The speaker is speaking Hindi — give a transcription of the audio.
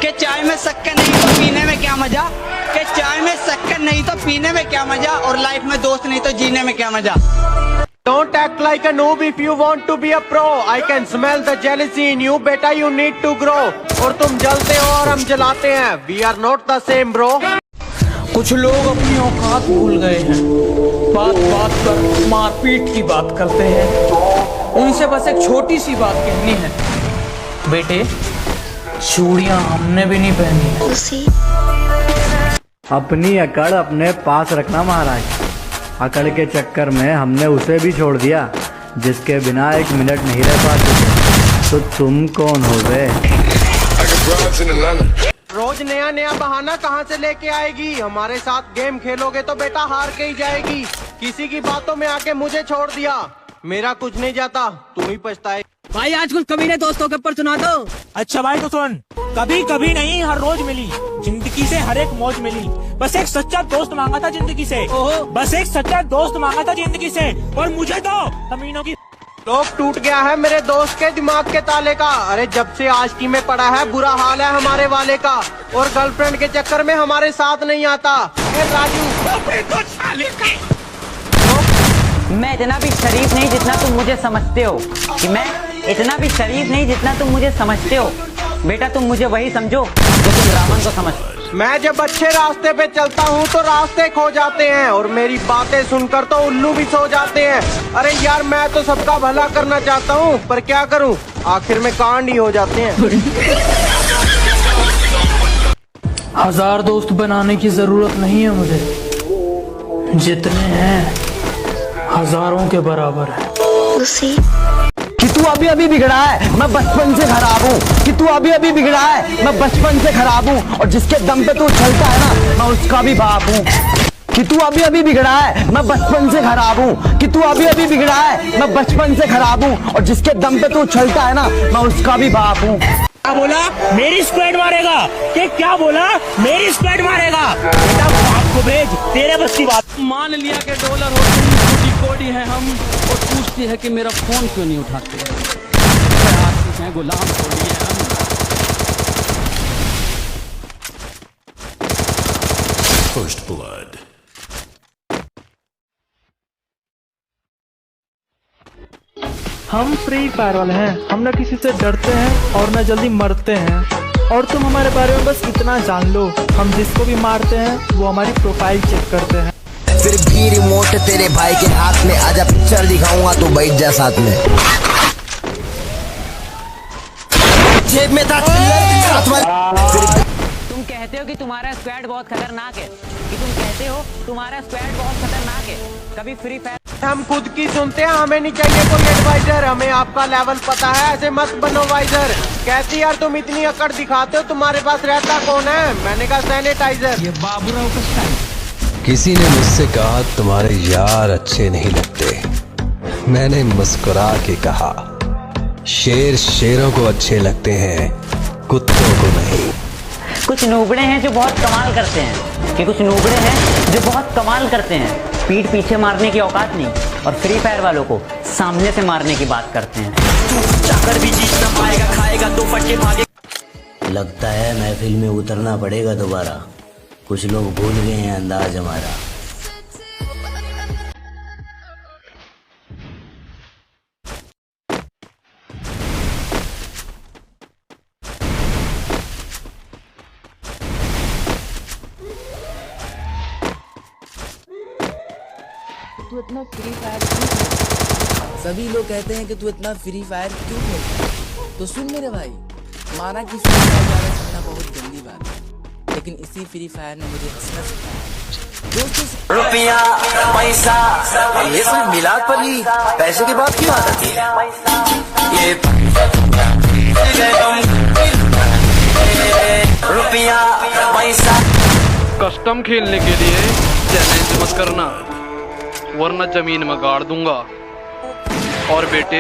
कि चाय में शक्कर नहीं तो पीने में क्या मजा, कि चाय में शक्कर नहीं तो पीने में क्या मजा, और लाइफ में दोस्त नहीं तो जीने में क्या मजा। Don't act like a noob if you want to be a pro. I can smell the jealousy in you, बेटा you need to grow. और तुम जलते हो और हम जलाते हैं. We are not the same bro. कुछ लोग अपनी औकात भूल गए हैं, बात बात पर मारपीट की बात करते हैं। उनसे बस एक छोटी सी बात कहनी है, बेटे चूड़ियां हमने भी नहीं पहनी। अपनी अकड़ अपने पास रखना महाराज, अकड़ के चक्कर में हमने उसे भी छोड़ दिया जिसके बिना एक मिनट नहीं रह पाते। तो तुम कौन हो बे? रोज नया नया बहाना कहाँ से लेके आएगी? हमारे साथ गेम खेलोगे तो बेटा हार के ही जाएगी। किसी की बातों में आके मुझे छोड़ दिया, मेरा कुछ नहीं जाता, तुम ही पछताए। भाई आज कुछ कमीने दोस्तों के ऊपर सुना दो। अच्छा भाई तो सुन, कभी कभी नहीं हर रोज मिली जिंदगी से हर एक मौज मिली। बस एक सच्चा दोस्त मांगा था जिंदगी से, बस एक सच्चा दोस्त मांगा था जिंदगी से, और मुझे तो कमीनों की लोग टूट गया है मेरे दोस्त के दिमाग के ताले का। अरे जब से आशिकी में पड़ा है बुरा हाल है हमारे वाले का, और गर्लफ्रेंड के चक्कर में हमारे साथ नहीं आता। राजू मैं इतना भी शरीफ नहीं जितना तुम मुझे समझते हो, कि मैं इतना भी शरीफ नहीं जितना तुम मुझे समझते हो। बेटा तुम मुझे वही समझो जो तुम रावण को समझते। मैं जब अच्छे रास्ते पे चलता हूँ तो रास्ते खो जाते हैं, और मेरी बातें सुनकर तो उल्लू भी सो जाते हैं। अरे यार मैं तो सबका भला करना चाहता हूँ, पर क्या करूँ, आखिर में कांड ही हो जाते हैं। हजार दोस्त बनाने की जरूरत नहीं है मुझे, जितने हैं हजारों के बराबर है। कि तू अभी अभी बिगड़ा है, मैं बचपन से खराब हूँ। कि तू अभी अभी बिगड़ा है, मैं बचपन से खराब हूँ, और जिसके दम पे तू चलता है ना, मैं उसका भी बाप हूँ। कि तू अभी अभी बिगड़ा है, मैं बचपन से खराब हूँ। कि तू अभी अभी बिगड़ा है, मैं बचपन से खराब हूँ, और जिसके दम पे तू चलता है ना, मैं उसका भी बाप हूँ। क्या बोला? मेरी स्क्वाड मारेगा? कि क्या बोला? मेरी स्क्वाड मारेगा? बेटा बाप को भेज, तेरे बस की बात। मान लिया कि डॉलर हो तुम कोडी है हम, और पूछती है कि मेरा फोन क्यों नहीं उठाते। आशिक हैं, गुलाम हो लिए हम। First blood. हम फ्री फायर वाले हैं, हम न किसी से डरते हैं और न जल्दी मरते हैं। और तुम हमारे बारे में बस इतना जान लो, हम जिसको भी मारते हैं वो हमारी प्रोफाइल चेक करते हैं। फिर भी रिमोट तेरे भाई के हाथ में, आजा पिक्चर दिखाऊंगा तो बैठ जा साथ में। जेब में था तुम कहते हो कि तुम्हारा स्क्वाड बहुत खतरनाक है, कि तुम कहते हो तुम्हारा स्क्वाड बहुत खतरनाक है। कभी फ्री फायर हम खुद की सुनते हैं, हमें नहीं चाहिए कोई एडवाइजर। हमें आपका लेवल पता है, ऐसे मत बनो वाइजर। कहती यार तुम इतनी अकड़ दिखाते हो, तुम्हारे पास रहता कौन है? मैंने कहा सैनिटाइजर। ये बाबूराव का स्टाइल। किसी ने मुझसे कहा तुम्हारे यार अच्छे नहीं लगते। मैंने मुस्कुरा के कहा शेर शेरों को अच्छे लगते हैं, कुत्तों को नहीं। कुछ नूबड़े हैं जो बहुत कमाल करते हैं, कि कुछ नूबड़े हैं जो बहुत कमाल करते हैं। पीठ पीछे मारने की औकात नहीं, और फ्री फायर वालों को सामने से मारने की बात करते हैं। चाकर भी जीत ना पाएगा, खाएगा दो फटके भागे। लगता है महफिल में उतरना पड़ेगा दोबारा, कुछ लोग भूल गए हैं अंदाज हमारा। तू इतना फ्री फायर क्यों खेलता? सभी लोग कहते हैं कि तू इतना फ्री फायर क्यों खेलता? तो सुन मेरे भाई, माना कि फ्री फायर ज़्यादा खेलना बहुत गंदी बात है, लेकिन इसी फ्री फायर ने मुझे हंसना सिखाया। दोस्तों से रुपया पैसा ये सब मिलाद पर ही पैसे की बात क्यों आती है? ये रुपया पैसा। कस्टम खेलने के लिए चैलेंज मत करना, वरना जमीन में गाड़ दूंगा। और बेटे